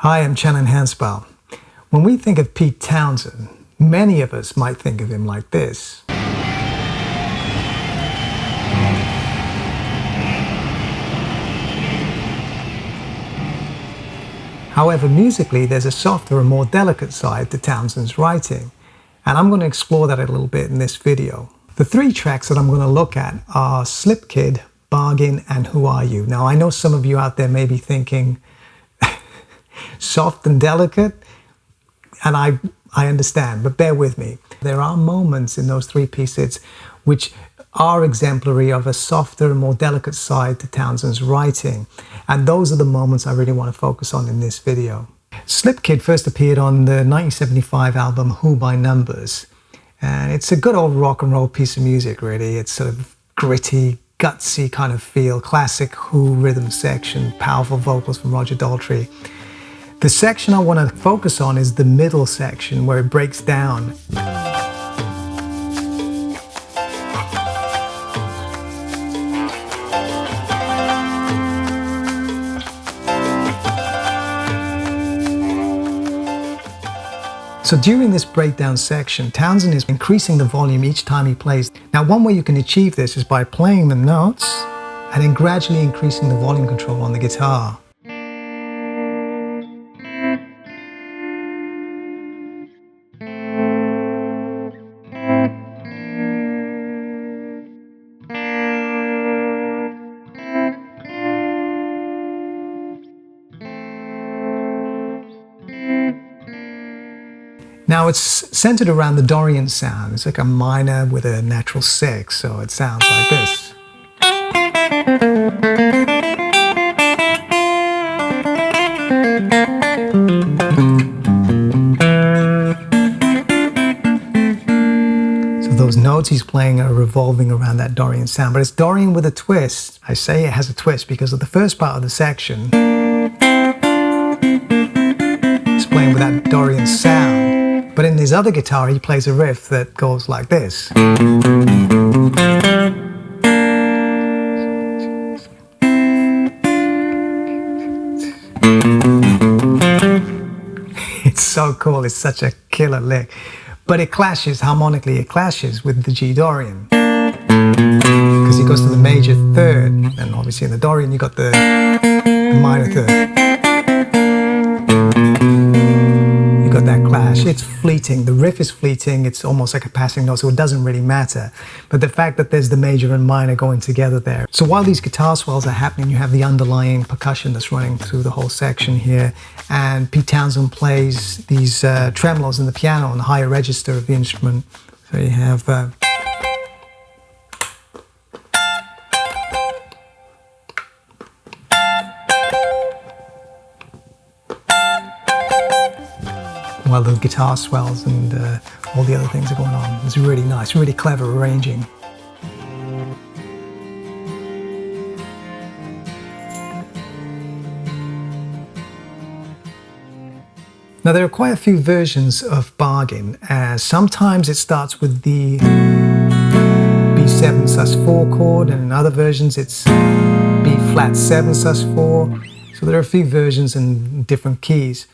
Hi, I'm Channon Hansbrough. When we think of Pete Townshend, many of us might think of him like this. However, musically, there's a softer and more delicate side to Townshend's writing, and I'm going to explore that a little bit in this video. The three tracks that I'm going to look at are Slip Kid, Bargain, and Who Are You? Now, I know some of you out there may be thinking, soft and delicate, and I understand, but bear with me. There are moments in those three pieces which are exemplary of a softer and more delicate side to Townshend's writing, and those are the moments I really want to focus on in this video. Slip Kid first appeared on the 1975 album Who by Numbers, and it's a good old rock and roll piece of music, really. It's sort of gritty, gutsy kind of feel, classic Who rhythm section, powerful vocals from Roger Daltrey. The section I want to focus on is the middle section where it breaks down. So during this breakdown section, Townshend is increasing the volume each time he plays. Now, one way you can achieve this is by playing the notes and then gradually increasing the volume control on the guitar. Now it's centered around the Dorian sound. It's like a minor with a natural sixth, so it sounds like this. So those notes he's playing are revolving around that Dorian sound, but it's Dorian with a twist. I say it has a twist because of the first part of the section. It's playing with that Dorian sound. But in his other guitar, he plays a riff that goes like this. It's so cool, it's such a killer lick. But it clashes, harmonically, it clashes with the G Dorian. Because he goes to the major third, and obviously in the Dorian you got the minor third. Got that clash. It's fleeting. The riff is fleeting. It's almost like a passing note, so it doesn't really matter. But the fact that there's the major and minor going together there. So while these guitar swells are happening, you have the underlying percussion that's running through the whole section here. And Pete Townshend plays these tremolos in the piano on the higher register of the instrument. So you have while the guitar swells and all the other things are going on. It's really nice, really clever arranging. Now there are quite a few versions of Bargain. Sometimes it starts with the B7 sus4 chord, and in other versions it's B flat 7 sus4. So there are a few versions in different keys.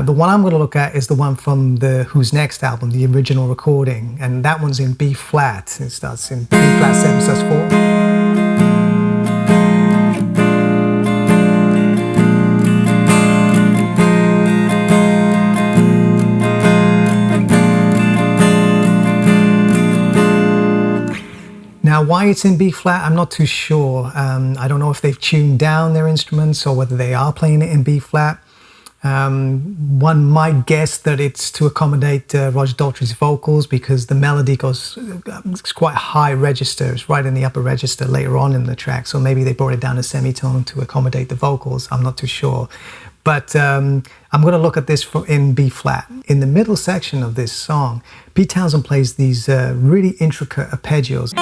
The one I'm going to look at is the one from the Who's Next album, the original recording, and that one's in B flat. It starts in B flat 7 sus4. Now, why it's in B flat, I'm not too sure. I don't know if they've tuned down their instruments or whether they are playing it in B flat. One might guess that it's to accommodate Roger Daltrey's vocals because the melody goes it's quite high register. It's right in the upper register later on in the track, so maybe they brought it down a semitone to accommodate the vocals. I'm not too sure. But I'm going to look at this in B flat. In the middle section of this song, Pete Townshend plays these really intricate arpeggios.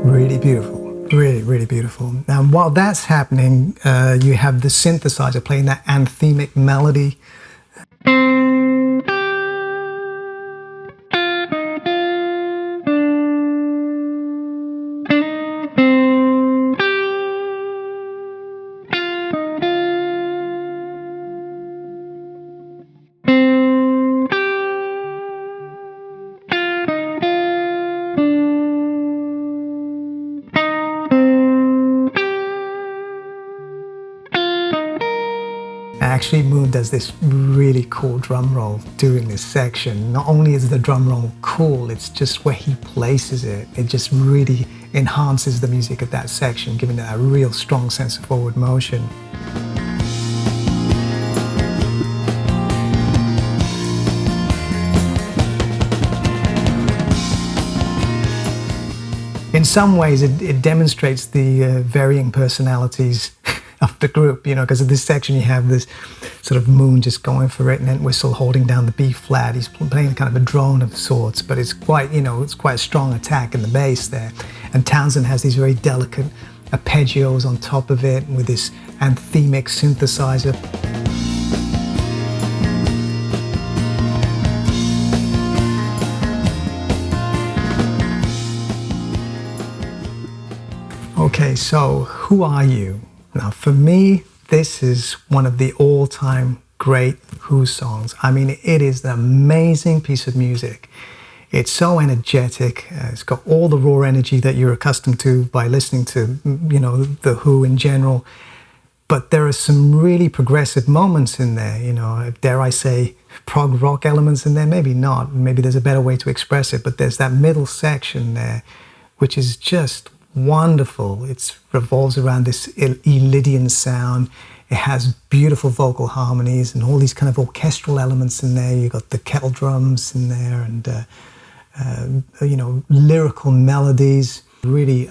Really beautiful, really beautiful. Now, while that's happening, you have the synthesizer playing that anthemic melody. actually, Moon does this really cool drum roll during this section. Not only is the drum roll cool, it's just where he places it. It just really enhances the music of that section, giving it a real strong sense of forward motion. In some ways, it demonstrates the varying personalities of the group, you know, because of this section you have this sort of Moon just going for it, and Entwistle holding down the B flat. He's playing kind of a drone of sorts, but it's quite, you know, it's quite a strong attack in the bass there. And Townsend has these very delicate arpeggios on top of it with this anthemic synthesizer. Okay, so who are you? Now, for me, this is one of the all-time great Who songs. I mean, it is an amazing piece of music. It's so energetic. It's got all the raw energy that you're accustomed to by listening to, you know, the Who in general. But there are some really progressive moments in there, you know, dare I say, prog rock elements in there. Maybe not. Maybe there's a better way to express it. But there's that middle section there, which is just wonderful. It revolves around this Elydian sound. It has beautiful vocal harmonies and all these kind of orchestral elements in there. You've got the kettle drums in there and, you know, lyrical melodies. Really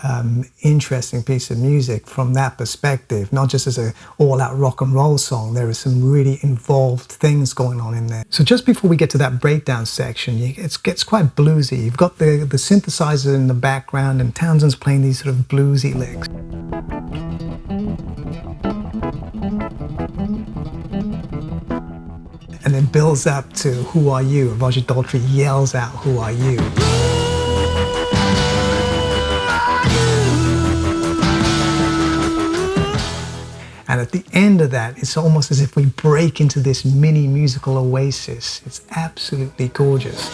interesting piece of music from that perspective, not just as an all-out rock and roll song. There are some really involved things going on in there. So just before we get to that breakdown section, it gets quite bluesy. You've got the synthesizer in the background and Townsend's playing these sort of bluesy licks. And then builds up to Who Are You? And Roger Daltrey yells out, "Who are you?" And at the end of that, it's almost as if we break into this mini musical oasis. It's absolutely gorgeous.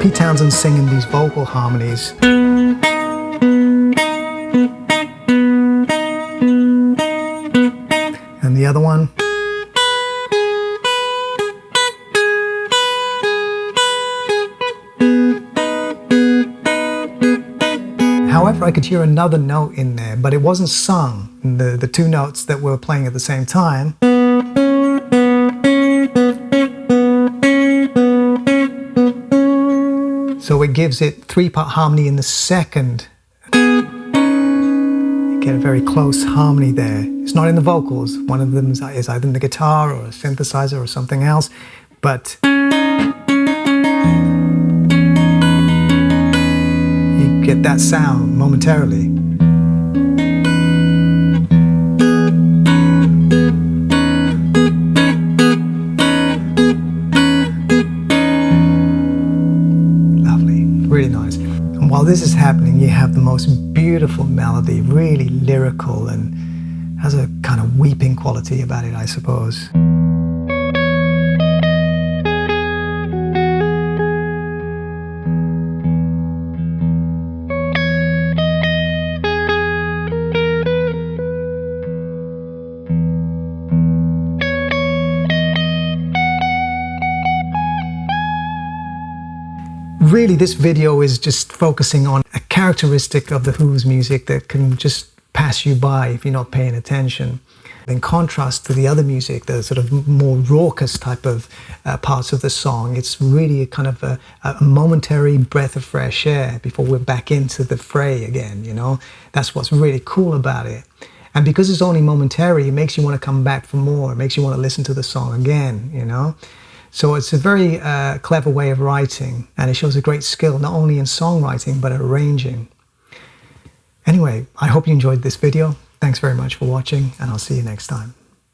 Pete Townshend singing these vocal harmonies. And the other one. However, I could hear another note in there, but it wasn't sung. The two notes that were playing at the same time. So it gives it three-part harmony in the second. You get a very close harmony there. It's not in the vocals. One of them is either in the guitar or a synthesizer or something else, but you get that sound momentarily. Really nice. And while this is happening, you have the most beautiful melody, really lyrical and has a kind of weeping quality about it, I suppose. Really, this video is just focusing on a characteristic of the Who's music that can just pass you by if you're not paying attention. In contrast to the other music, the sort of more raucous type of parts of the song, it's really a kind of a momentary breath of fresh air before we're back into the fray again, you know? That's what's really cool about it. And because it's only momentary, it makes you want to come back for more. It makes you want to listen to the song again, you know? So it's a very clever way of writing, and it shows a great skill, not only in songwriting, but arranging. Anyway, I hope you enjoyed this video. Thanks very much for watching, and I'll see you next time.